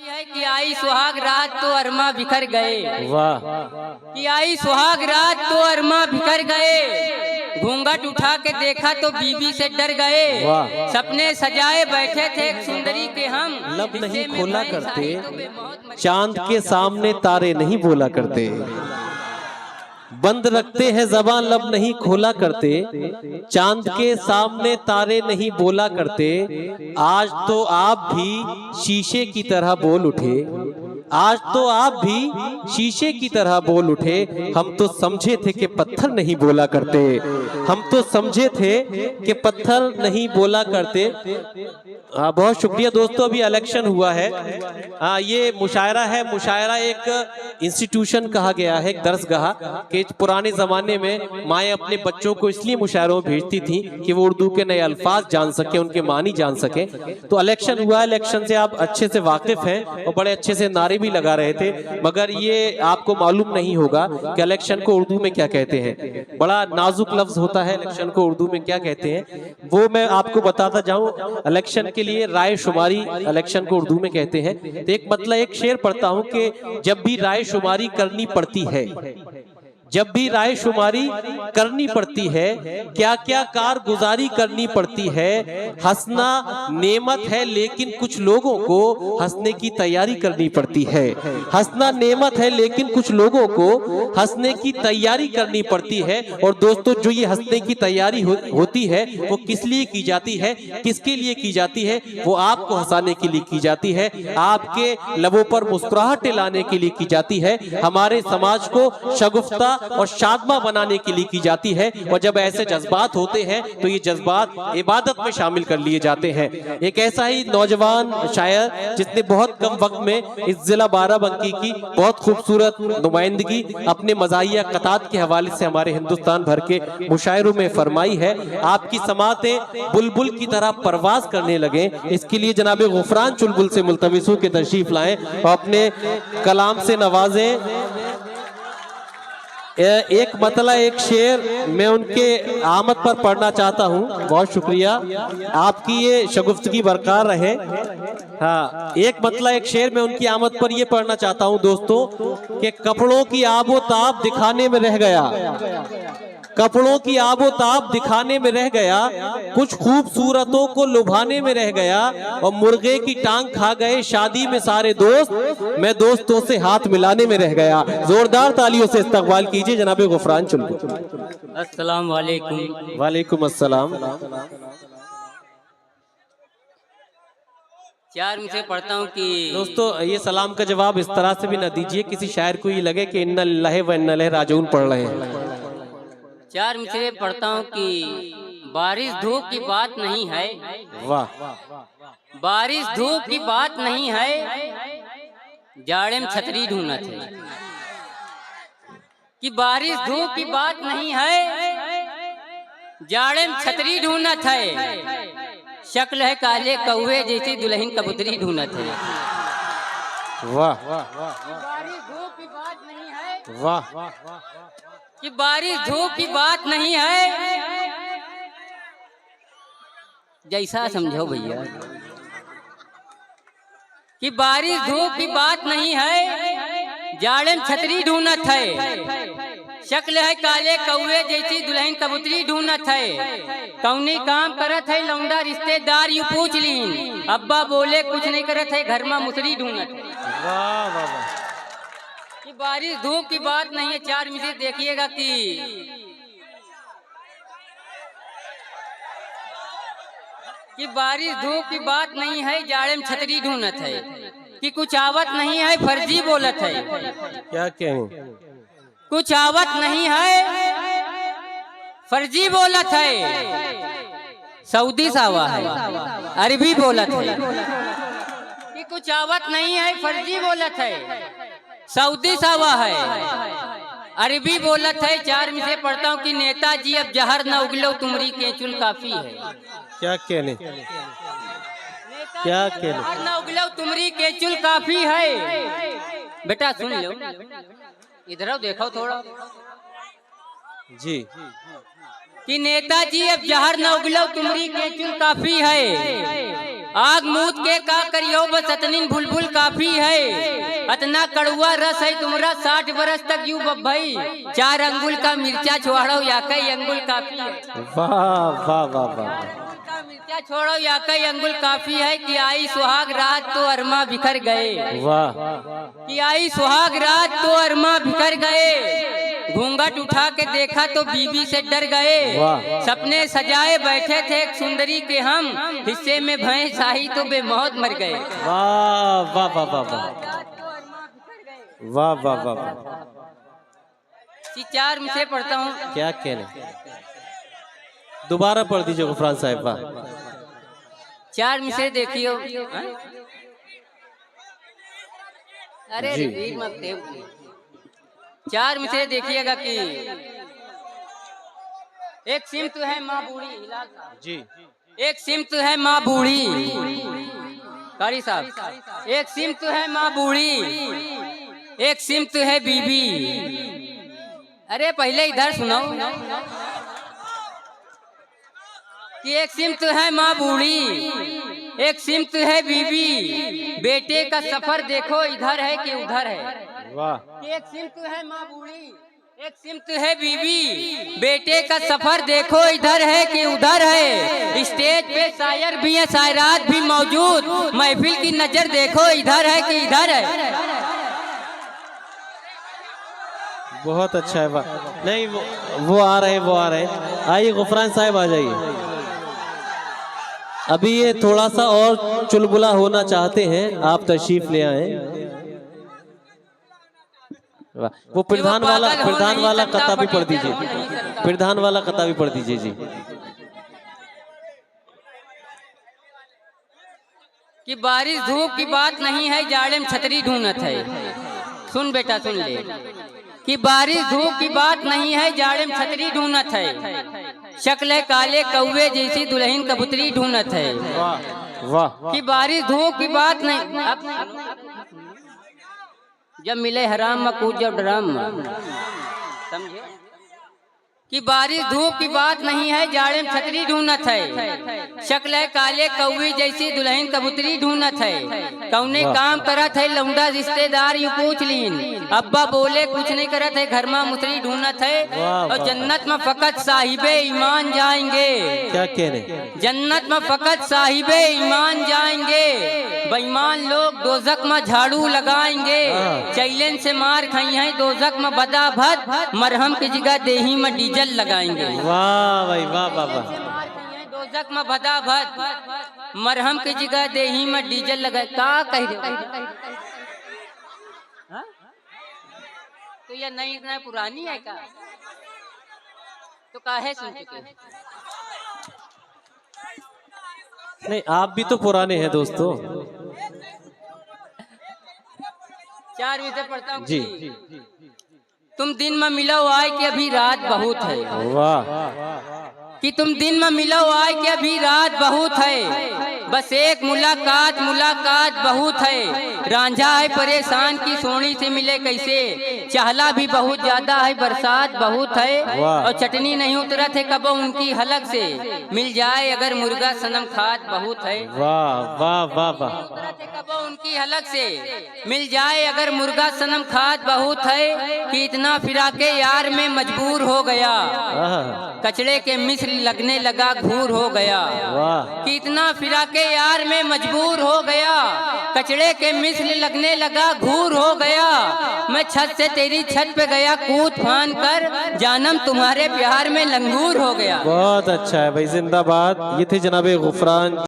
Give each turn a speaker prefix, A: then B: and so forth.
A: है कि आई सुहाग रात तो अरमा बिखर गए।
B: वाह।
A: कि आई सुहाग रात तो अरमा बिखर गए। घूंघट उठा के देखा तो बीबी से डर गए।
B: वाह।
A: सपने सजाए बैठे थे एक सुंदरी के हम,
B: लब नहीं खोला करते, चांद के सामने तारे नहीं बोला करते। बंद रखते हैं ज़बान, लब नहीं खोला करते, चांद के सामने तारे नहीं बोला करते। आज तो आप भी शीशे की तरह बोल उठे, आज तो आप भी शीशे की तरह बोल उठे। हम तो समझे थे कि पत्थर नहीं बोला करते, हम तो समझे थे कि पत्थर नहीं बोला करते। बहुत शुक्रिया दोस्तों, अभी इलेक्शन हुआ है। ये मुशायरा है। मुशायरा एक इंस्टीट्यूशन कहा गया है, एक दरसगाह कि पुराने जमाने में माएँ अपने बच्चों को इसलिए मुशायरों में भेजती थी कि वो उर्दू के नए अल्फाज जान सके, उनके मानी जान सके। तो इलेक्शन हुआ, इलेक्शन से आप अच्छे से वाकिफ हैं और बड़े अच्छे से नारे भी लगा रहे थे, मगर ये आपको मालूम नहीं होगा कि इलेक्शन को उर्दू में क्या कहते हैं। बड़ा नाजुक लफ्ज होता है, इलेक्शन को उर्दू में क्या कहते हैं वो मैं आपको बताता जाऊं। इलेक्शन के लिए राय शुमारी इलेक्शन को उर्दू में कहते हैं। तो एक मतलब एक शेर पढ़ता हूं कि जब भी राय शुमारी करनी पड़ती है, जब भी राय शुमारी करनी पड़ती है, क्या क्या कारगुजारी करनी पड़ती है। हंसना नेमत है लेकिन कुछ लोगों को हंसने की तैयारी करनी पड़ती है। हंसना नेमत है लेकिन कुछ लोगों को हंसने की तैयारी करनी पड़ती है। और दोस्तों, जो ये हंसने की तैयारी होती है वो किस लिए की जाती है, किसके लिए की जाती है? वो आपको हंसाने के लिए की जाती है, आपके लबों पर मुस्कुराहटें लाने के लिए की जाती है, हमारे समाज को शगुफ्ता और शादमा बनाने के लिए की जाती है। और जब ऐसे जज्बात होते हैं तो ये जज्बात इबादत में शामिल कर लिए जाते हैं। एक ऐसा ही नौजवान शायर जिसने बहुत कम वक्त में इस जिला बाराबंकी की बहुत खूबसूरत नुमाइंदगी अपने मज़ाहिया कतात के हवाले से हमारे हिंदुस्तान भर के मुशायरों में फरमाई है। आपकी समातें बुलबुल की तरह परवाज करने लगे, इसके लिए जनाब गुफरान चुलबुल से मुल्तमिसों के तशरीफ लाएं और अपने कलाम से नवाजें। एक मतला एक शेर मैं उनके आमद पर पढ़ना चाहता हूँ। बहुत शुक्रिया, आपकी ये शगुफ्तगी बरकरार रहे। हाँ, एक मतला एक शेर मैं उनकी आमद पर ये पढ़ना चाहता हूँ दोस्तों कि कपड़ों की आबो ताब दिखाने में रह गया, कपड़ों की आबो ताब दिखाने में रह गया, कुछ खूबसूरतों को लुभाने में रह गया। और मुर्गे की टांग खा गए शादी में सारे दोस्त, मैं दोस्तों से हाथ मिलाने में रह गया। जोरदार तालियों से इस्तकबाल कीजिए जनाब गुफरान चुलबुल।
A: अस्सलाम वालेकुम।
B: वालेकुम अस्सलाम।
A: चार मुझे पढ़ता हूँ कि
B: दोस्तों, ये सलाम का जवाब इस तरह से भी न दीजिए किसी शायर को ये लगे कि इन्ना लिल्लाहि व इन्ना इलैहि राजिऊन पढ़ रहे हैं।
A: चार मिसरे पढ़ता हूँ कि बारिश धूप की बात नहीं है।
B: वाह।
A: बारिश धूप की बात नहीं है, जाड़े में छतरी ढूंढत है। कि बारिश धूप की बात नहीं है, जाड़े में छतरी ढूंढत है। शक्ल है काले कौवे जैसी दुल्हन कबूतरी ढूंढत है।
B: वाह।
A: बारिश धूप की बात नहीं है,
B: वाह।
A: कि बारिश धूप की बात नहीं है, जैसा समझो भैया। कि बारिश धूप की बात नहीं है, जाड़े में छतरी ढूंढत है। शक्ल है काले कौवे जैसी दुल्हन कबूतरी ढूंढत है। कौनी काम करत है लौंडा रिश्तेदार यू पूछ लीन, अब्बा बोले कुछ नहीं करत है घर में मुसरी ढूंढत है।
B: वाह वाह वाह।
A: कि बारिश धूप की बात नहीं है। चार मिनट देखिएगा कि बारिश धूप की बात नहीं है, जाड़े में छतरी ढूंढत है। कि कुछ आवत नहीं है, फर्जी बोलत है।
B: क्या कहें?
A: कुछ आवत नहीं है, फर्जी बोलत है। सऊदी सावा है, अरबी बोलत है। कि कुछ आवत नहीं है, फर्जी बोलत है। सऊदी सावा है, अरबी बोलत है। चार में से पढ़ता हूँ कि नेताजी अब जहर न उगलो तुमरी केचुल काफी है।
B: क्या कहने? क्या कहने?
A: जहर न उगलो तुमरी केचुल काफी है। बेटा सुन लो, इधर देखो थोड़ा
B: जी।
A: कि नेताजी अब जहर न उगलो तुमरी केचुल काफी है। आग मूत के का करियो बस अतनी बुलबुल काफी है, अतना कड़ुआ रस है तुमरा 60 बरस तक यूं बब्बई, 4 अंगुल का मिर्चा छोड़ो या कई अंगुल काफी है।
B: वाह वाह वाह वाह,
A: मिर्चा छोड़ो या कई अंगुल काफी है, कि आई सुहाग रात तो अरमा बिखर गए।
B: वाह,
A: कि आई सुहाग रात तो अरमा बिखर गए, घूंघट उठा के देखा तो बीवी से डर गए। सपने सजाए बैठे थे एक सुंदरी के हम, हिस्से में भैंस आई तो बेमौत मर गए।
B: वाह वाह वाह वाह वाह वाह वाह वाह।
A: 4 मिसरे पढ़ता हूँ।
B: क्या कहने, दोबारा पढ़ दीजिए गुफरान साहब। वाह,
A: 4 मिसरे देखियो। अरे
B: जी।
A: रीड मत दे। 4 मिसरे देखिएगा कि एक सिमत है माँ बूढ़ी
B: जी,
A: एक सिमत है माँ बूढ़ी, कारी साहब, एक सिमत है माँ बूढ़ी, एक सिमत है बीबी। अरे पहले इधर सुनो कि एक सिमत है माँ बूढ़ी, एक सिमत है बीबी, बेटे का सफर देखो इधर है कि उधर है।
B: वाह,
A: एक सिमत है माँ बूढ़ी, एक सिमत है बीबी, बेटे का सफर देखो इधर है कि उधर है। स्टेज पे शायर भी है, शायरात भी मौजूद, महफिल की नजर देखो इधर है कि इधर है।
B: बहुत अच्छा है। वाह, नहीं वो आ रहे हैं, वो आ रहे हैं। आइए गुफरान साहब आ जाइए। अभी ये थोड़ा सा और चुलबुला होना चाहते हैं, आप तशरीफ ले आए। वो प्रधान वाला कथा भी पढ़ दीजिए, प्रधान वाला कथा भी पढ़ दीजिए जी।
A: कि बारिश धूप की बात नहीं है, जाड़े में छतरी ढूंढत है। सुन बेटा सुन ले, कि बारिश धूप की बात नहीं है, जाड़े में छतरी ढूंढत है, शक्ल काले कौवे जैसी दुल्हन कबूतरी ढूंढत है।
B: वाह,
A: कि बारिश धूप की बात नहीं, जब मिले हराम मकूद जब ड्राम, समझे? कि बारिश धूप की बात नहीं है, जाड़े में छतरी ढूंढत है, शक्ल काले कौवे जैसी दुल्हन कबूतरी ढूंढत है। कौने काम करत है लौंडा रिश्तेदार यूं पूछ लीन, अब्बा बोले कुछ नहीं करत है, घर में मुसरी ढूंढत है। और जन्नत में फकत साहिबे ईमान जाएंगे। क्या कह रहे? जन्नत में फकत साहिबे ईमान जाएंगे, बेईमान लोग दोजक में झाड़ू लगाएंगे। चैलेंज से मार खाई है दोजक में बदा भद, मरहम की जगह देही में डीजल लगाएंगे।
B: वाह भाई वाह वाह वाह।
A: दोजक में बदा भद, मरहम की जगह देही में डीजल लगाए। का कह रहे? तो ये नई इतना पुरानी है का? तो काहे सुन चुके?
B: नहीं, आप भी तो पुराने हैं दोस्तों।
A: 4 विषय पढ़ता हूँ
B: जी।
A: तुम दिन में मिलो आए कि अभी रात बहुत है।
B: वाह,
A: कि तुम दिन में मिलो आए कि अभी रात बहुत है, बस एक मुलाकात मुलाकात बहुत है। रांझा है परेशान की सोनी से मिले कैसे, चाहला भी बहुत ज्यादा है बरसात बहुत है। और चटनी नहीं उतरत है कबो उनकी हलक से, मिल जाए अगर मुर्गा सनम खात बहुत है।
B: वाह वाह वाह वाह।
A: कबो उनकी हलक से, मिल जाए अगर मुर्गा सनम खात बहुत है। कि इतना फिरा के यार में मजबूर हो गया, कचड़े के मिस्र लगने लगा घूर हो गया। कि इतना फिरा के यार में मजबूर हो गया, कचड़े के मिस्र लगने लगा घूर हो गया। मैं छत से तेरी छत पे गया कूद फान कर, जानम तुम्हारे प्यार में लंगूर हो गया।
B: बहुत अच्छा है भाई, जिंदाबाद। ये थे जनाबे गुफरान।